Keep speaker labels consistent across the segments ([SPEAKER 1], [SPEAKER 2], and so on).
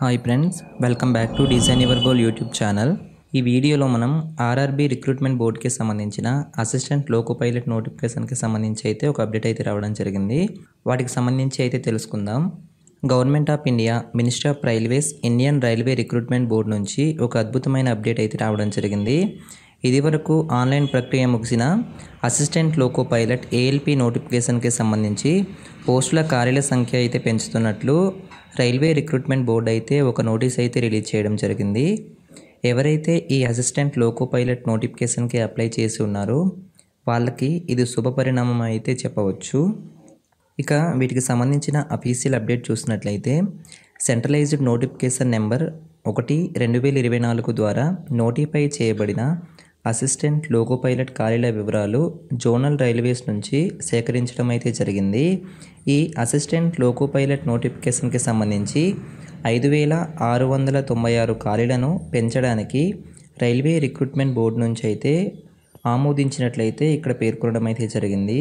[SPEAKER 1] Hi friends, welcome back to design your goal YouTube channel. ఈ వీడియోలో మనం RRB recruitment బోర్డ్కి సంబంధించిన అసిస్టెంట్ లోకో పైలట్ నోటిఫికేషన్కి సంబంధించి అయితే ఒక అప్డేట్ అయితే రావడం జరిగింది. వాటికి సంబంధించి అయితే తెలుసుకుందాం. Government of India, ministry of railways, Indian railway recruitment board నుంచి ఒక అద్భుతమైన అప్డేట్ అయితే రావడం జరిగింది. ఇది వరకు ఆన్లైన్ ప్రక్రియ ముగిసిన అసిస్టెంట్ లోకో పైలట్ ఏఎల్పి నోటిఫికేషన్కి సంబంధించి పోస్టుల ఖాళీల సంఖ్య అయితే పెంచుతున్నట్లు రైల్వే రిక్రూట్మెంట్ బోర్డు అయితే ఒక నోటీస్ అయితే రిలీజ్ చేయడం జరిగింది. ఎవరైతే ఈ అసిస్టెంట్ లోకో పైలట్ నోటిఫికేషన్కి అప్లై చేసి ఉన్నారో వాళ్ళకి ఇది శుభపరిణామం అయితే చెప్పవచ్చు. ఇక వీటికి సంబంధించిన అఫీషియల్ అప్డేట్ చూసినట్లయితే సెంట్రలైజ్డ్ నోటిఫికేషన్ నెంబర్ 1/2024 ద్వారా నోటిఫై చేయబడిన అసిస్టెంట్ లోకో పైలట్ ఖాళీల వివరాలు జోనల్ రైల్వేస్ నుంచి సేకరించడం అయితే జరిగింది. ఈ అసిస్టెంట్ లోకో పైలట్ నోటిఫికేషన్కి సంబంధించి 5,696 ఖాళీలను పెంచడానికి రైల్వే రిక్రూట్మెంట్ బోర్డు నుంచి అయితే ఆమోదించినట్లయితే ఇక్కడ పేర్కొనడం అయితే జరిగింది.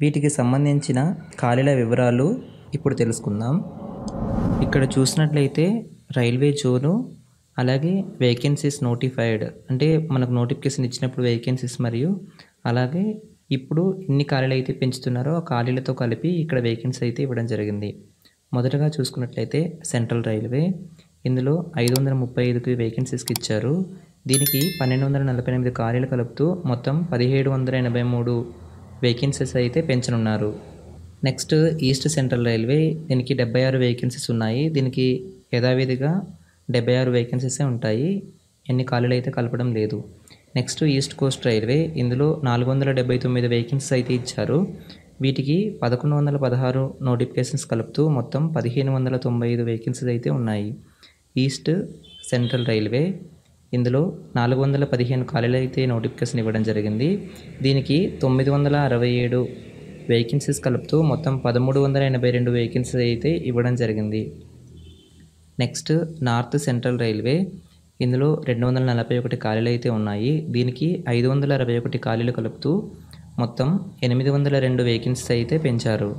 [SPEAKER 1] వీటికి సంబంధించిన ఖాళీల వివరాలు ఇప్పుడు తెలుసుకుందాం. ఇక్కడ చూసినట్లయితే రైల్వే జోను, అలాగే వేకెన్సీస్ నోటిఫైడ్, అంటే మనకు నోటిఫికేషన్ ఇచ్చినప్పుడు వేకెన్సీస్, మరియు అలాగే ఇప్పుడు ఎన్ని ఖాళీలు అయితే పెంచుతున్నారో ఆ ఖాళీలతో కలిపి ఇక్కడ వేకెన్సీ అయితే ఇవ్వడం జరిగింది. మొదటగా చూసుకున్నట్లయితే సెంట్రల్ రైల్వే, ఇందులో 535కి వేకెన్సీస్కి ఇచ్చారు. దీనికి 1248 ఖాళీలు కలుపుతూ మొత్తం 1783 వేకెన్సీస్ అయితే పెంచనున్నారు. నెక్స్ట్ ఈస్ట్ సెంట్రల్ రైల్వే, దీనికి 76 వేకెన్సీస్ ఉన్నాయి. దీనికి యథావిధిగా 76 వేకెన్సీసే ఉంటాయి, ఎన్ని ఖాళీలు అయితే కలపడం లేదు. నెక్స్ట్ ఈస్ట్ కోస్ట్ రైల్వే, ఇందులో 479 వేకెన్సీస్ అయితే ఇచ్చారు. వీటికి 1116 నోటిఫికేషన్స్ కలుపుతూ మొత్తం 1595 వేకెన్సీస్ అయితే ఉన్నాయి. ఈస్ట్ సెంట్రల్ రైల్వే, ఇందులో 415 ఖాళీలు అయితే నోటిఫికేషన్ ఇవ్వడం జరిగింది. దీనికి 967 వేకెన్సీస్ కలుపుతూ మొత్తం 1382 వేకెన్సీస్ అయితే ఇవ్వడం జరిగింది. నెక్స్ట్ నార్త్ సెంట్రల్ రైల్వే, ఇందులో 241 ఖాళీలు అయితే ఉన్నాయి. దీనికి 561 ఖాళీలు కలుపుతూ మొత్తం 802 వేకెన్సీస్ అయితే పెంచారు.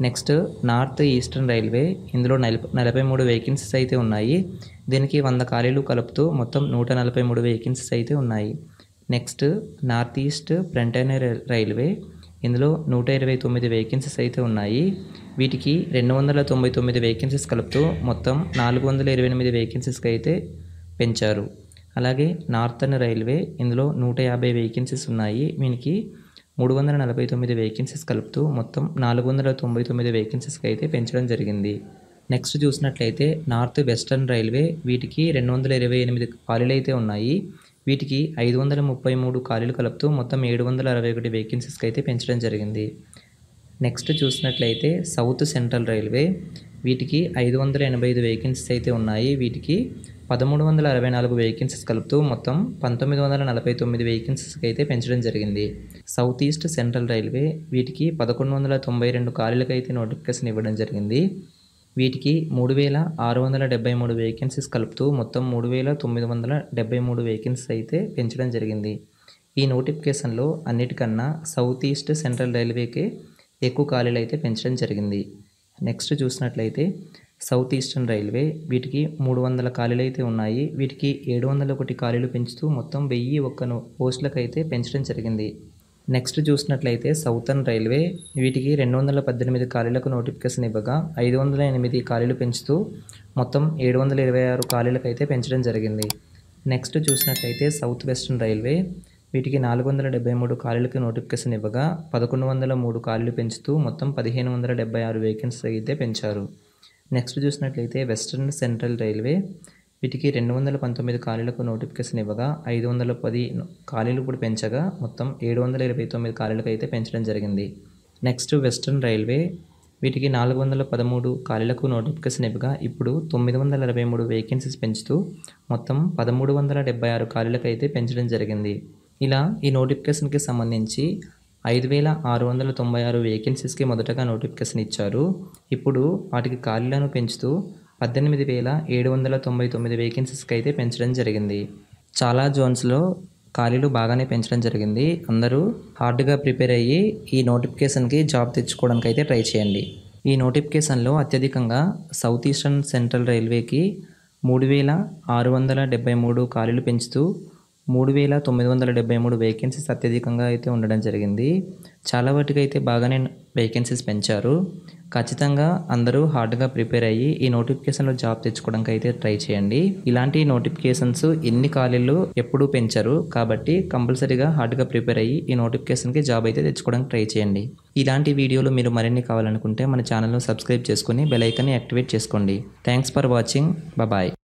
[SPEAKER 1] నెక్స్ట్ నార్త్ ఈస్టర్న్ రైల్వే, ఇందులో 43 వేకెన్సీస్ అయితే ఉన్నాయి. దీనికి 100 ఖాళీలు కలుపుతూ మొత్తం 143 వేకెన్సీస్ అయితే ఉన్నాయి. నెక్స్ట్ నార్త్ ఈస్ట్ ఫ్రంటైనర్ రైల్వే, ఇందులో 129 వేకెన్సీస్ అయితే ఉన్నాయి. వీటికి 299 వేకెన్సీస్ కలుపుతూ మొత్తం 428 వేకెన్సీస్కి అయితే పెంచారు. అలాగే నార్థర్న్ రైల్వే, ఇందులో 150 వేకెన్సీస్ ఉన్నాయి. వీనికి 349 వేకెన్సీస్ కలుపుతూ మొత్తం 499 వేకెన్సీస్కి అయితే పెంచడం జరిగింది. నెక్స్ట్ చూసినట్లయితే నార్త్ వెస్టర్న్ రైల్వే, వీటికి 228 ఖాళీలు అయితే ఉన్నాయి. వీటికి 533 ఖాళీలు కలుపుతూ మొత్తం 761 వేకెన్సీస్కి అయితే పెంచడం జరిగింది. నెక్స్ట్ చూసినట్లయితే సౌత్ సెంట్రల్ రైల్వే, వీటికి 585 వేకెన్సీస్ అయితే ఉన్నాయి. వీటికి 1364 వేకెన్సీస్ కలుపుతూ మొత్తం 1949 వేకెన్సీస్కి అయితే పెంచడం జరిగింది. సౌత్ ఈస్ట్ సెంట్రల్ రైల్వే, వీటికి 1192 ఖాళీలకు అయితే నోటిఫికేషన్ ఇవ్వడం జరిగింది. వీటికి 3673 వేకెన్సీస్ కలుపుతూ మొత్తం 3973 వేకెన్సీస్ అయితే పెంచడం జరిగింది. ఈ నోటిఫికేషన్లో అన్నిటికన్నా సౌత్ ఈస్ట్ సెంట్రల్ రైల్వేకి ఎక్కువ ఖాళీలు అయితే పెంచడం జరిగింది. నెక్స్ట్ చూసినట్లయితే సౌత్ ఈస్టర్న్ రైల్వే, వీటికి 300 ఖాళీలు అయితే ఉన్నాయి. వీటికి 701 ఖాళీలు పెంచుతూ మొత్తం 1001 పోస్టులకు అయితే పెంచడం జరిగింది. నెక్స్ట్ చూసినట్లయితే సౌతర్న్ రైల్వే, వీటికి 218 ఖాళీలకు నోటిఫికేషన్ ఇవ్వగా 508 ఖాళీలు పెంచుతూ మొత్తం 726 ఖాళీలకు అయితే పెంచడం జరిగింది. నెక్స్ట్ చూసినట్లయితే సౌత్ వెస్టర్న్ రైల్వే, వీటికి 473 ఖాళీలకు నోటిఫికేషన్ ఇవ్వగా 1103 ఖాళీలు పెంచుతూ మొత్తం 1576 వేకెన్సీ అయితే పెంచారు. నెక్స్ట్ చూసినట్లయితే వెస్టర్న్ సెంట్రల్ రైల్వే, వీటికి 219 ఖాళీలకు నోటిఫికేషన్ ఇవ్వగా 510 ఖాళీలు కూడా పెంచగా మొత్తం 729 ఖాళీలకు అయితే పెంచడం జరిగింది. నెక్స్ట్ వెస్టర్న్ రైల్వే, వీటికి 413 ఖాళీలకు నోటిఫికేషన్ ఇవ్వగా ఇప్పుడు 923 వేకెన్సీస్ పెంచుతూ మొత్తం 1376 ఖాళీలకు అయితే పెంచడం జరిగింది. ఇలా ఈ నోటిఫికేషన్కి సంబంధించి 5,696 వేకెన్సీస్కి మొదటగా నోటిఫికేషన్ ఇచ్చారు. ఇప్పుడు వాటికి ఖాళీలను పెంచుతూ 18,799 వేకెన్సీస్కి అయితే పెంచడం జరిగింది. చాలా జోన్స్లో ఖాళీలు బాగానే పెంచడం జరిగింది. అందరూ హార్డ్గా ప్రిపేర్ అయ్యి ఈ నోటిఫికేషన్కి జాబ్ తెచ్చుకోవడానికి అయితే ట్రై చేయండి. ఈ నోటిఫికేషన్లో అత్యధికంగా సౌత్ ఈస్టర్న్ సెంట్రల్ రైల్వేకి 3673 ఖాళీలు పెంచుతూ 3973 వేకెన్సీస్ అత్యధికంగా అయితే ఉండడం జరిగింది. చాలా వాటికైతే బాగానే వేకెన్సీస్ పెంచారు. ఖచ్చితంగా అందరూ హార్డ్గా ప్రిపేర్ అయ్యి ఈ నోటిఫికేషన్లో జాబ్ తెచ్చుకోవడానికి అయితే ట్రై చేయండి. ఇలాంటి నోటిఫికేషన్స్ ఎన్ని ఖాళీలు ఎప్పుడూ పెంచరు కాబట్టి కంపల్సరీగా హార్డ్గా ప్రిపేర్ అయ్యి ఈ నోటిఫికేషన్కి జాబ్ అయితే తెచ్చుకోవడానికి ట్రై చేయండి. ఇలాంటి వీడియోలు మీరు మరిన్ని కావాలనుకుంటే మన ఛానల్ను సబ్స్క్రైబ్ చేసుకుని బెల్ ఐకాన్ని యాక్టివేట్ చేసుకోండి. Thanks for watching. బాయ్.